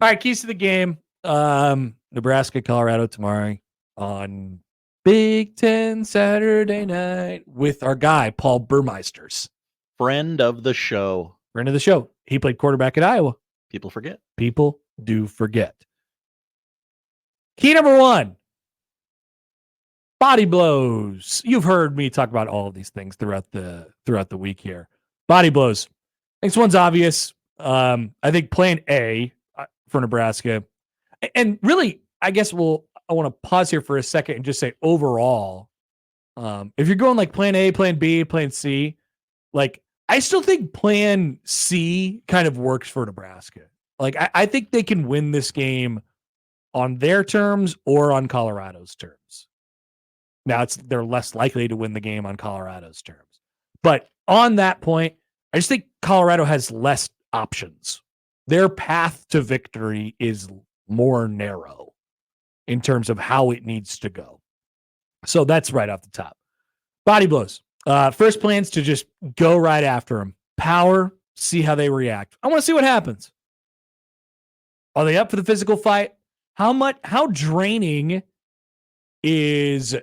All right, keys to the game. Nebraska, Colorado tomorrow on Big Ten Saturday night with our guy, Paul Burmeisters. Friend of the show. Friend of the show. He played quarterback at Iowa. People forget. People do forget. Key number 1. Body blows. You've heard me talk about all of these things throughout the week here. Body blows. This one's obvious. I think plan A for Nebraska. And really, I guess I want to pause here for a second and just say overall, if you're going like plan A, plan B, plan C, like I still think plan C kind of works for Nebraska. Like I think they can win this game on their terms or on Colorado's terms. Now they're less likely to win the game on Colorado's terms. But on that point, I just think Colorado has less options. Their path to victory is more narrow in terms of how it needs to go. So that's right off the top. Body blows. First plan's to just go right after them. Power, see how they react. I want to see what happens. Are they up for the physical fight? How draining is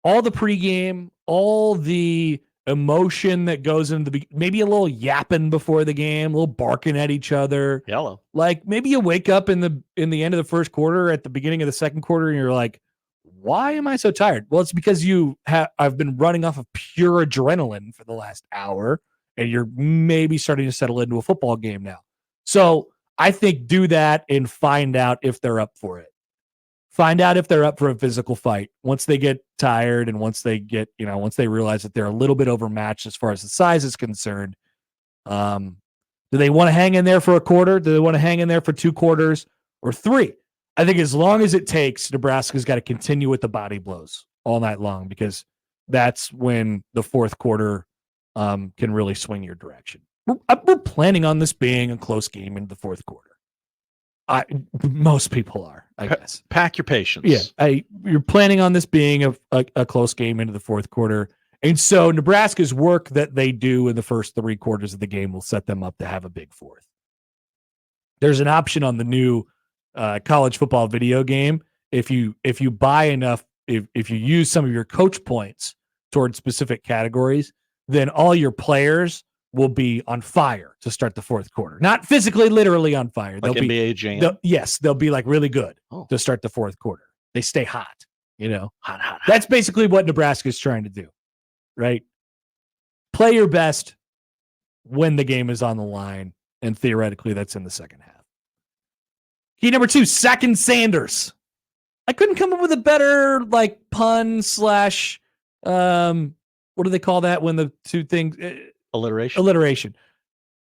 all the pregame, all the emotion that goes into maybe a little yapping before the game, a little barking at each other. Hello. Like maybe you wake up in the end of the first quarter, at the beginning of the second quarter, and you're like, why am I so tired? Well, it's because I've been running off of pure adrenaline for the last hour, and you're maybe starting to settle into a football game now. So I think do that and find out if they're up for it. Find out if they're up for a physical fight. Once they get tired and once they realize that they're a little bit overmatched as far as the size is concerned, do they want to hang in there for a quarter? Do they want to hang in there for 2 quarters or 3? I think as long as it takes, Nebraska's got to continue with the body blows all night long, because that's when the fourth quarter can really swing your direction. We're planning on this being a close game in the fourth quarter. Most people are, I guess. Pack your patience. Yeah, you're planning on this being a close game into the fourth quarter. And so Nebraska's work that they do in the first 3 quarters of the game will set them up to have a big fourth. There's an option on the new college football video game. If you buy enough, if you use some of your coach points towards specific categories, then all your players will be on fire to start the fourth quarter. Not physically, literally on fire. Like NBA Jam? They'll be like really good to start the fourth quarter. They stay hot, hot. That's basically what Nebraska is trying to do, right? Play your best when the game is on the line, and theoretically that's in the second half. Key number 2, second Sanders. I couldn't come up with a better pun / what do they call that when the two things... Alliteration.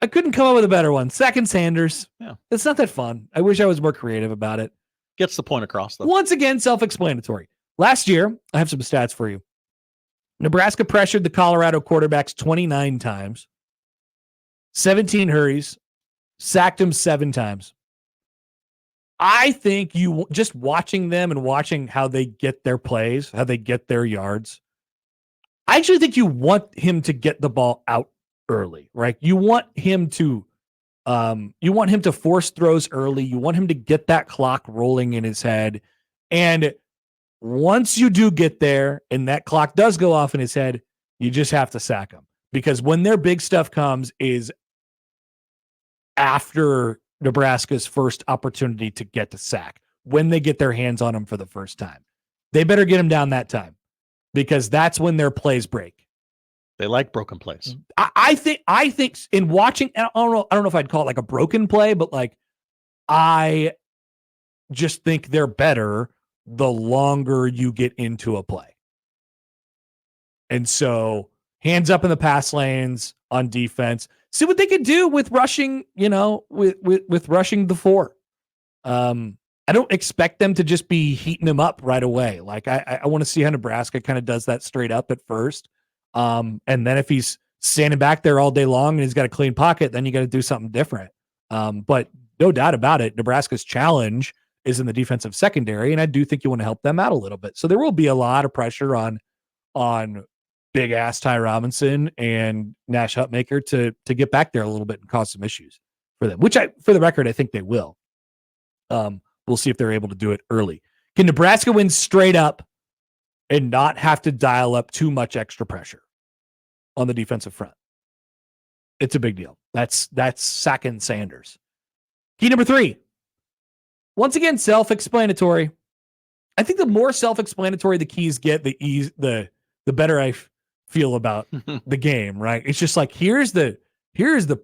I couldn't come up with a better one. Second Sanders. Yeah. It's not that fun. I wish I was more creative about it. Gets the point across, though. Once again, self-explanatory. Last year, I have some stats for you. Nebraska pressured the Colorado quarterbacks 29 times, 17 hurries, sacked him 7 times. I think you just watching them and watching how they get their plays, how they get their yards, I actually think you want him to get the ball out early, right? You want him to force throws early. You want him to get that clock rolling in his head. And once you do get there and that clock does go off in his head, you just have to sack him. Because when their big stuff comes is after Nebraska's first opportunity to get to sack, when they get their hands on him for the first time. They better get him down that time, because that's when their plays break. They like broken plays. I think in watching, I don't know if I'd call it like a broken play, but I just think they're better the longer you get into a play. And so hands up in the pass lanes on defense. See what they can do with rushing, with rushing the 4. I don't expect them to just be heating him up right away. I want to see how Nebraska kind of does that straight up at first. And then if he's standing back there all day long and he's got a clean pocket, then you got to do something different. But no doubt about it, Nebraska's challenge is in the defensive secondary, and I do think you want to help them out a little bit. So there will be a lot of pressure on big ass Ty Robinson and Nash Hutmaker to get back there a little bit and cause some issues. for them, which for the record, I think they will. We'll see if they're able to do it early. Can Nebraska win straight up and not have to dial up too much extra pressure on the defensive front? It's a big deal. That's sacking Sanders. Key number 3. Once again, self-explanatory. I think the more self-explanatory the keys get, the better I feel about the game, right? It's just like, here's the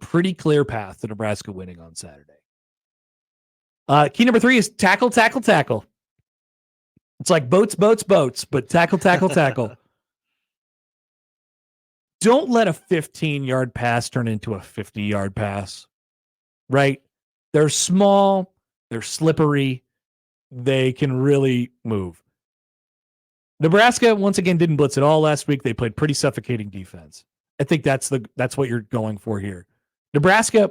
pretty clear path to Nebraska winning on Saturday. Key number 3 is tackle, tackle, tackle. It's like boats, boats, boats, but tackle, tackle, tackle. Don't let a 15-yard pass turn into a 50-yard pass, right? They're small. They're slippery. They can really move. Nebraska, once again, didn't blitz at all last week. They played pretty suffocating defense. I think that's what you're going for here. Nebraska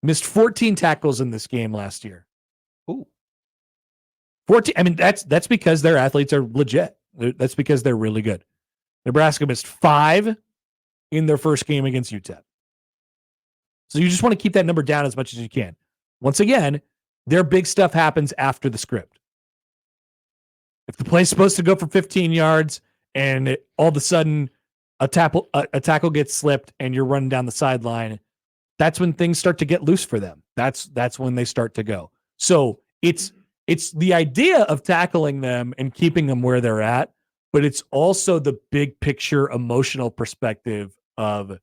missed 14 tackles in this game last year. Ooh. 14. I mean, that's because their athletes are legit. That's because they're really good. Nebraska missed 5 in their first game against UTEP. So you just want to keep that number down as much as you can. Once again, their big stuff happens after the script. If the play's supposed to go for 15 yards and all of a sudden a tackle gets slipped and you're running down the sideline, that's when things start to get loose for them. That's when they start to go. So it's the idea of tackling them and keeping them where they're at, but it's also the big picture emotional perspective of,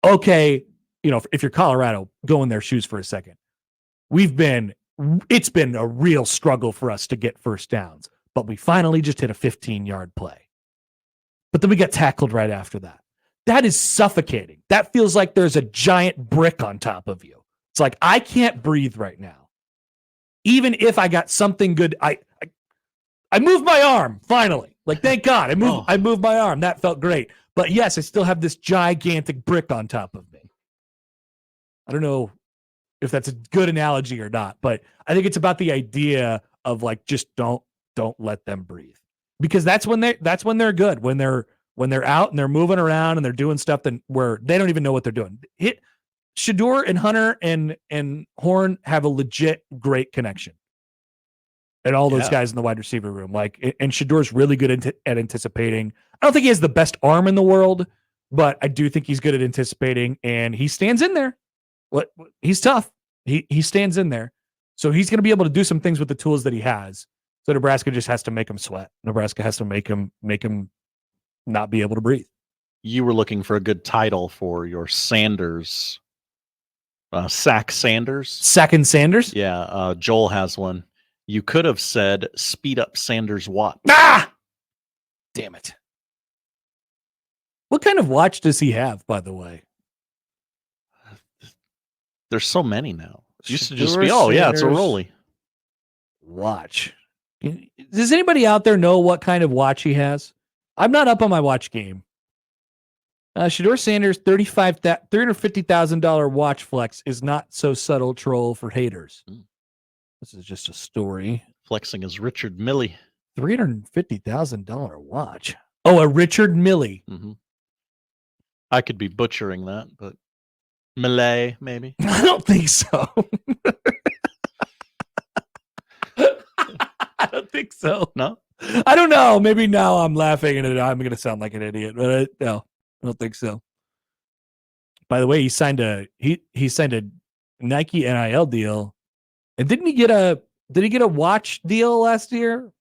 okay, if you're Colorado, go in their shoes for a second. It's been a real struggle for us to get first downs, but we finally just hit a 15-yard play. But then we got tackled right after that. That is suffocating. That feels like there's a giant brick on top of you. It's like, I can't breathe right now. Even if I got something good, I moved my arm, finally. Like, thank God, I moved my arm. That felt great. But yes, I still have this gigantic brick on top of me. I don't know if that's a good analogy or not, but I think it's about the idea of like, just don't let them breathe, because that's when they're good, when they're out and they're moving around and they're doing stuff where they don't even know what they're doing. Shedeur and Hunter and Horn have a legit great connection. And all those guys in the wide receiver room, and Shadeur's really good at anticipating. I don't think he has the best arm in the world, but I do think he's good at anticipating, and he stands in there. He's tough. He stands in there. So he's going to be able to do some things with the tools that he has. So Nebraska just has to make him sweat. Nebraska has to make him not be able to breathe. You were looking for a good title for your Sanders, Sack Sanders. Sacking Sanders? Yeah, Joel has one. You could have said speed up Sanders' watch. Ah! Damn it. What kind of watch does he have, by the way? There's so many now. It used to just be, it's a Rolly watch. Does anybody out there know what kind of watch he has? I'm not up on my watch game. Shedeur Sanders' $350,000 watch flex is not so subtle, troll for haters. This is just a story. Flexing his Richard Milley. $350,000 watch. Oh, a Richard Milley. Mm-hmm. I could be butchering that, but Milley, maybe. I don't think so. I don't think so. No? I don't know. Maybe now I'm laughing and I'm going to sound like an idiot, but no, I don't think so. By the way, he signed a Nike NIL deal, and didn't he get a watch deal last year?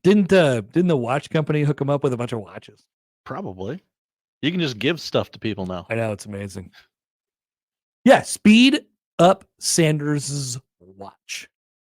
Didn't the watch company hook him up with a bunch of watches? Probably. You can just give stuff to people now. I know, it's amazing. Yeah, speed up Sanders' watch.